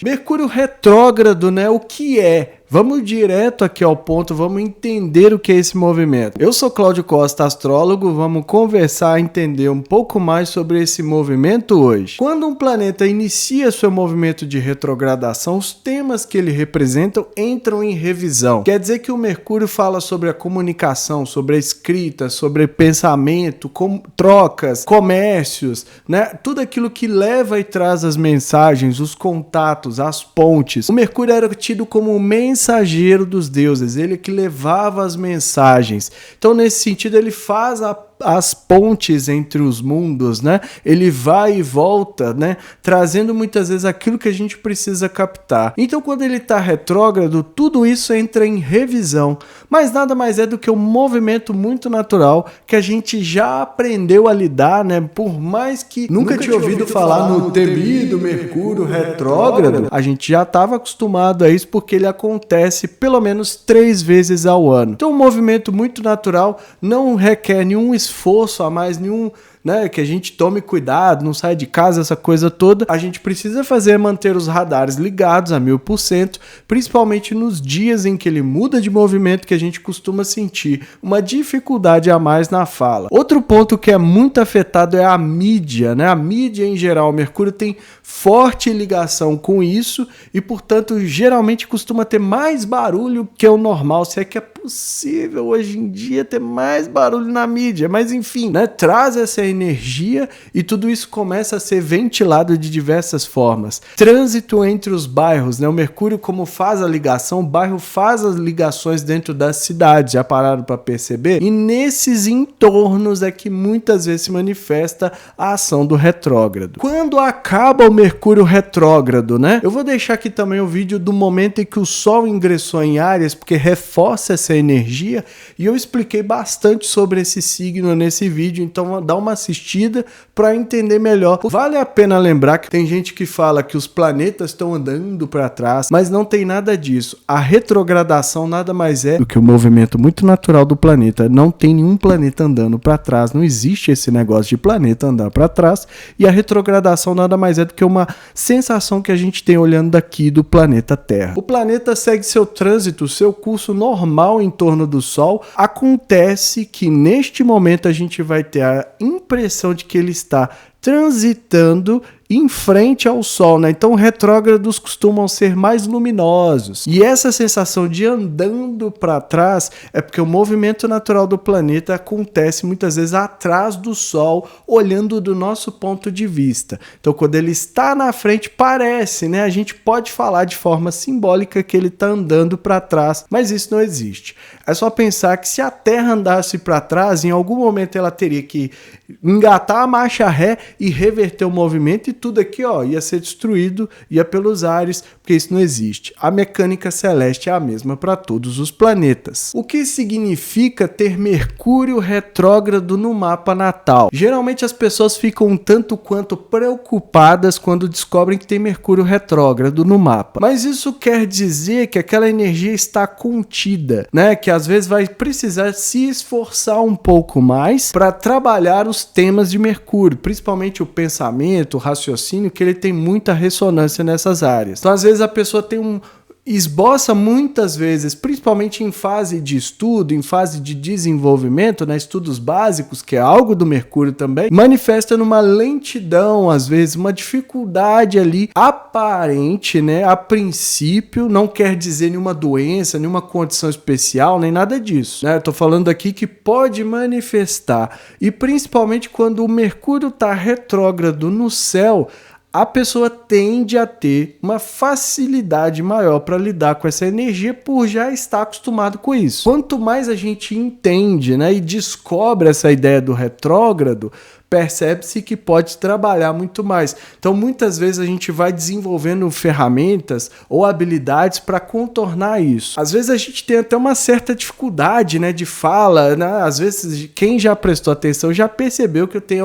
Mercúrio retrógrado, né? O que é? Vamos direto aqui ao ponto, vamos entender o que é esse movimento. Eu sou Cláudio Costa, astrólogo, vamos conversar, entender um pouco mais sobre esse movimento hoje. Quando um planeta inicia seu movimento de retrogradação, os temas que ele representa entram em revisão. Quer dizer que o Mercúrio fala sobre a comunicação, sobre a escrita, sobre pensamento, trocas, comércios, né? Tudo aquilo que leva e traz as mensagens, os contatos, as pontes. O Mercúrio era tido como um mensageiro dos deuses, ele que levava as mensagens. Então, nesse sentido, ele faz as pontes entre os mundos, né? Ele vai e volta, né? Trazendo muitas vezes aquilo que a gente precisa captar. Então, quando ele está retrógrado, tudo isso entra em revisão. Mas nada mais é do que um movimento muito natural que a gente já aprendeu a lidar, né? Por mais que nunca tinha ouvido falar no temido Mercúrio retrógrado, a gente já estava acostumado a isso porque ele acontece pelo menos 3 vezes ao ano. Então, um movimento muito natural, não requer nenhum esforço a mais, nenhum, né, que a gente tome cuidado, não saia de casa, essa coisa toda. A gente precisa fazer é manter os radares ligados a 1000%, principalmente nos dias em que ele muda de movimento, que a gente costuma sentir uma dificuldade a mais na fala. Outro ponto que é muito afetado é a mídia, né? A mídia em geral, o Mercúrio tem forte ligação com isso e, portanto, geralmente costuma ter mais barulho que o normal, se é que é possível hoje em dia ter mais barulho na mídia, mas enfim, né, traz essa energia e tudo isso começa a ser ventilado de diversas formas. Trânsito entre os bairros, né, o Mercúrio, como faz a ligação, o bairro faz as ligações dentro das cidades, já pararam para perceber? E nesses entornos é que muitas vezes se manifesta a ação do retrógrado. Quando acaba o Mercúrio retrógrado, né, eu vou deixar aqui também o vídeo do momento em que o Sol ingressou em Áries, porque reforça essa energia, e eu expliquei bastante sobre esse signo nesse vídeo, então dá uma assistida para entender melhor. Vale a pena lembrar que tem gente que fala que os planetas estão andando para trás, mas não tem nada disso. A retrogradação nada mais é do que um movimento muito natural do planeta. Não tem nenhum planeta andando para trás, não existe esse negócio de planeta andar para trás, e a retrogradação nada mais é do que uma sensação que a gente tem olhando daqui do planeta Terra. O planeta segue seu trânsito, seu curso normal em torno do Sol. Acontece que neste momento a gente vai ter a impressão de que ele está transitando em frente ao Sol, né? Então retrógrados costumam ser mais luminosos. E essa sensação de andando para trás é porque o movimento natural do planeta acontece muitas vezes atrás do Sol, olhando do nosso ponto de vista. Então quando ele está na frente, parece, né? A gente pode falar de forma simbólica que ele está andando para trás, mas isso não existe. É só pensar que se a Terra andasse para trás, em algum momento ela teria que engatar a marcha ré e reverter o movimento, e tudo aqui, ó, ia ser destruído, ia pelos ares, porque isso não existe. A mecânica celeste é a mesma para todos os planetas. O que significa ter Mercúrio retrógrado no mapa natal? Geralmente as pessoas ficam um tanto quanto preocupadas quando descobrem que tem Mercúrio retrógrado no mapa. Mas isso quer dizer que aquela energia está contida, né? Que às vezes vai precisar se esforçar um pouco mais para trabalhar os temas de Mercúrio, principalmente o pensamento, o raciocínio, que ele tem muita ressonância nessas áreas. Então, às vezes, a pessoa esboça muitas vezes, principalmente em fase de estudo, em fase de desenvolvimento, né, estudos básicos, que é algo do Mercúrio também, manifesta numa lentidão, às vezes, uma dificuldade ali aparente, né, a princípio, não quer dizer nenhuma doença, nenhuma condição especial, nem nada disso, né, eu tô falando aqui que pode manifestar, e principalmente quando o Mercúrio está retrógrado no céu, a pessoa tende a ter uma facilidade maior para lidar com essa energia por já estar acostumado com isso. Quanto mais a gente entende, né, e descobre essa ideia do retrógrado, percebe-se que pode trabalhar muito mais. Então, muitas vezes a gente vai desenvolvendo ferramentas ou habilidades para contornar isso. Às vezes a gente tem até uma certa dificuldade, né, de fala, né? Às vezes quem já prestou atenção já percebeu que eu tenho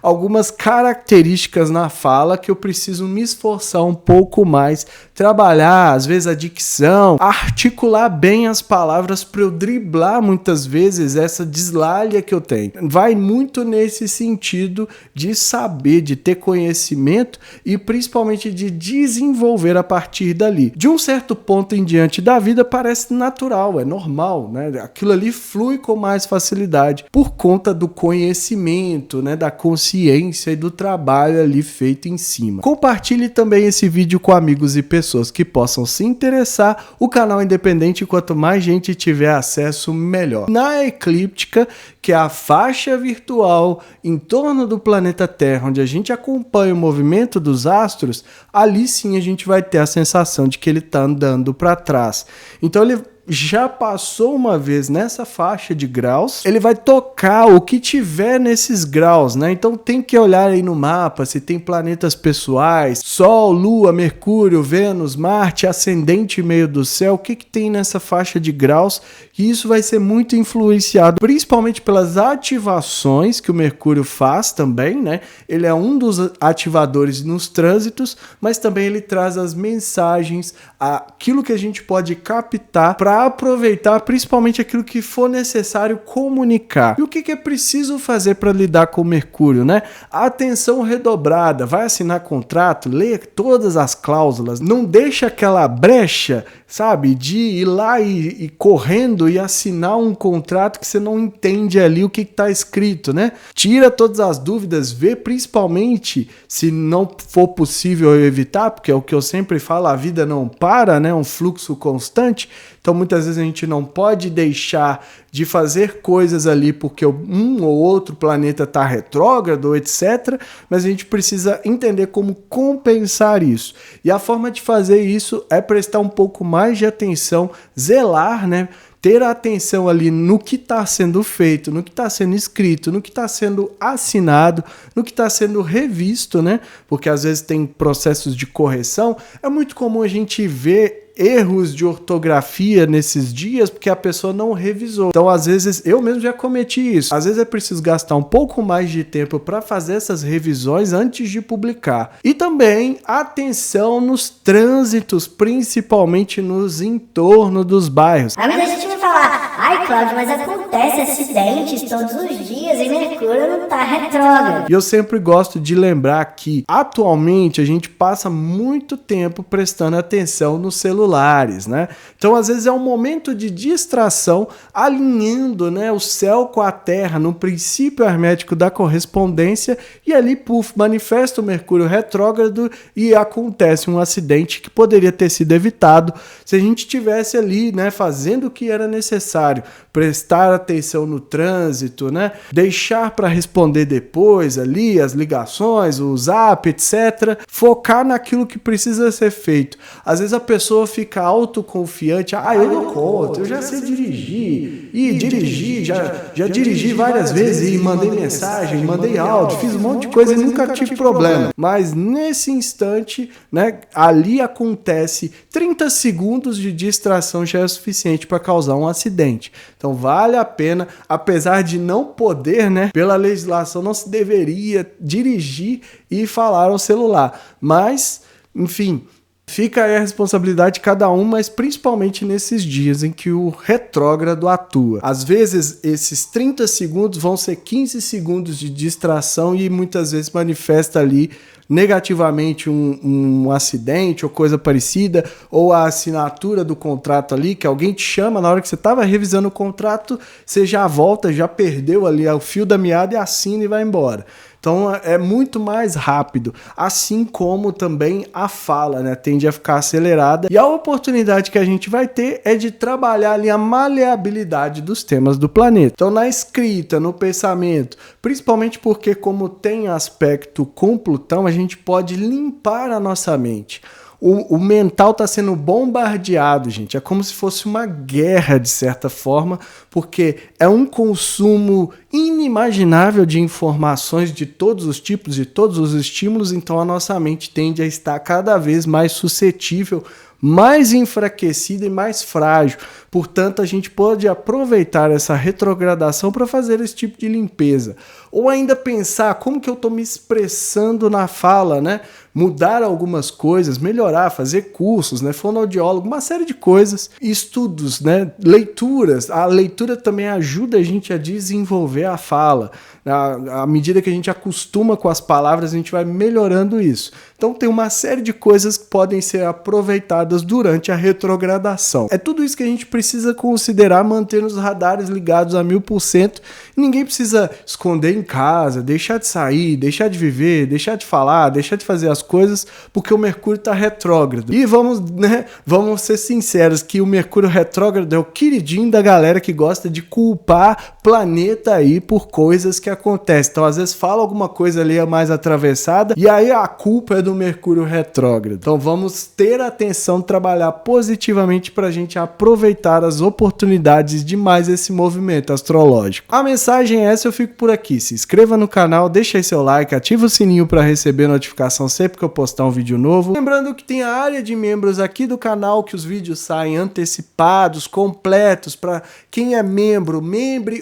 algumas características na fala que eu preciso me esforçar um pouco mais, trabalhar, às vezes, a dicção, articular bem as palavras para eu driblar muitas vezes essa deslalha que eu tenho. Vai muito nesse sentido de saber, de ter conhecimento e principalmente de desenvolver a partir dali. De um certo ponto em diante da vida parece natural, é normal, né? Aquilo ali flui com mais facilidade por conta do conhecimento, né? Da consciência e do trabalho ali feito em cima. Compartilhe também esse vídeo com amigos e pessoas que possam se interessar. O canal é independente, quanto mais gente tiver acesso, melhor. Na eclíptica, que é a faixa virtual em torno do planeta Terra, onde a gente acompanha o movimento dos astros, ali sim a gente vai ter a sensação de que ele está andando para trás. Então ele já passou uma vez nessa faixa de graus, ele vai tocar o que tiver nesses graus, né? Então tem que olhar aí no mapa se tem planetas pessoais, Sol, Lua, Mercúrio, Vênus, Marte, ascendente e meio do céu, o que tem nessa faixa de graus, e isso vai ser muito influenciado, principalmente pelas ativações que o Mercúrio faz também, né? Ele é um dos ativadores nos trânsitos, mas também ele traz as mensagens, aquilo que a gente pode captar para aproveitar principalmente aquilo que for necessário comunicar. E o que é preciso fazer para lidar com o Mercúrio, né? Atenção redobrada, vai assinar contrato, lê todas as cláusulas, não deixa aquela brecha, sabe, de ir lá e correndo e assinar um contrato que você não entende ali o que está escrito, né? Tira todas as dúvidas, vê principalmente, se não for possível evitar, porque é o que eu sempre falo, a vida não para, né? Um fluxo constante. Então muitas vezes a gente não pode deixar de fazer coisas ali porque um ou outro planeta está retrógrado, etc. Mas a gente precisa entender como compensar isso. E a forma de fazer isso é prestar um pouco mais de atenção, zelar, né? Ter atenção ali no que está sendo feito, no que está sendo escrito, no que está sendo assinado, no que está sendo revisto, né? Porque às vezes tem processos de correção. É muito comum a gente ver erros de ortografia nesses dias porque a pessoa não revisou. Então, às vezes, eu mesmo já cometi isso. Às vezes é preciso gastar um pouco mais de tempo para fazer essas revisões antes de publicar. E também atenção nos trânsitos, principalmente nos entornos dos bairros. Mas a gente vai falar, ai Cláudio, mas acontece acidentes todos os dias e Mercúrio não tá retrógrado. E eu sempre gosto de lembrar que, atualmente, a gente passa muito tempo prestando atenção no celulares, né? Então, às vezes, é um momento de distração, alinhando, né, o céu com a Terra no princípio hermético da correspondência, e ali, puf, manifesta o Mercúrio retrógrado e acontece um acidente que poderia ter sido evitado se a gente tivesse ali, né, fazendo o que era necessário, prestar atenção no trânsito, né, deixar para responder depois ali as ligações, o zap, etc. Focar naquilo que precisa ser feito. Às vezes a pessoa fica autoconfiante, eu não conto, eu já sei dirigir, e dirigi, já dirigi várias vezes e mandei mensagem, mandei áudio, fiz um monte de coisa e nunca tive problema. Mas nesse instante, né, ali acontece 30 segundos de distração já é suficiente para causar um acidente. Então vale a pena, apesar de não poder, né, pela legislação não se deveria dirigir e falar ao celular, mas, enfim, fica aí a responsabilidade de cada um, mas principalmente nesses dias em que o retrógrado atua. Às vezes, esses 30 segundos vão ser 15 segundos de distração e muitas vezes manifesta ali negativamente um acidente ou coisa parecida, ou a assinatura do contrato ali, que alguém te chama na hora que você estava revisando o contrato, você já volta, já perdeu ali o fio da meada e assina e vai embora. Então é muito mais rápido, assim como também a fala, né, tende a ficar acelerada, e a oportunidade que a gente vai ter é de trabalhar ali a maleabilidade dos temas do planeta. Então na escrita, no pensamento, principalmente porque como tem aspecto com Plutão, a gente pode limpar a nossa mente. O mental está sendo bombardeado, gente. É como se fosse uma guerra, de certa forma, porque é um consumo inimaginável de informações de todos os tipos, de todos os estímulos, então a nossa mente tende a estar cada vez mais suscetível, mais enfraquecida e mais frágil. Portanto, a gente pode aproveitar essa retrogradação para fazer esse tipo de limpeza. Ou ainda pensar como que eu estou me expressando na fala, né? Mudar algumas coisas, melhorar, fazer cursos, né? Fonoaudiólogo, uma série de coisas, estudos, né? Leituras. A leitura também ajuda a gente a desenvolver a fala. À medida que a gente acostuma com as palavras, a gente vai melhorando isso. Então tem uma série de coisas que podem ser aproveitadas durante a retrogradação. É tudo isso que a gente precisa considerar, manter os radares ligados a 1000%. Ninguém precisa esconder em casa, deixar de sair, deixar de viver, deixar de falar, deixar de fazer as coisas, porque o Mercúrio está retrógrado. E vamos ser sinceros que o Mercúrio retrógrado é o queridinho da galera que gosta de culpar planeta aí por coisas que acontecem. Então, às vezes, fala alguma coisa ali mais atravessada e aí a culpa é do Mercúrio retrógrado. Então, vamos ter atenção, trabalhar positivamente para a gente aproveitar as oportunidades de mais esse movimento astrológico. A mensagem é essa, eu fico por aqui. Se inscreva no canal, deixa aí seu like, ativa o sininho para receber notificação sempre que eu postar um vídeo novo. Lembrando que tem a área de membros aqui do canal, que os vídeos saem antecipados, completos, para quem é membro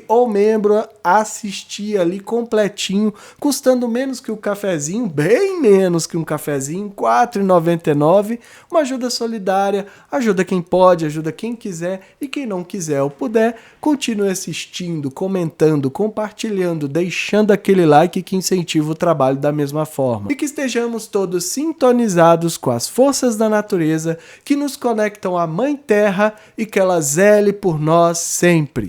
ou membro assistir ali completinho, custando menos que o cafezinho, bem menos que um cafezinho, R$ 4,99, uma ajuda solidária, ajuda quem pode, ajuda quem quiser, e quem não quiser ou puder, continue assistindo, comentando, compartilhando, deixando aquele like que incentiva o trabalho da mesma forma. E que estejamos todos sintonizados com as forças da natureza que nos conectam à Mãe Terra e que ela zele por nós sempre.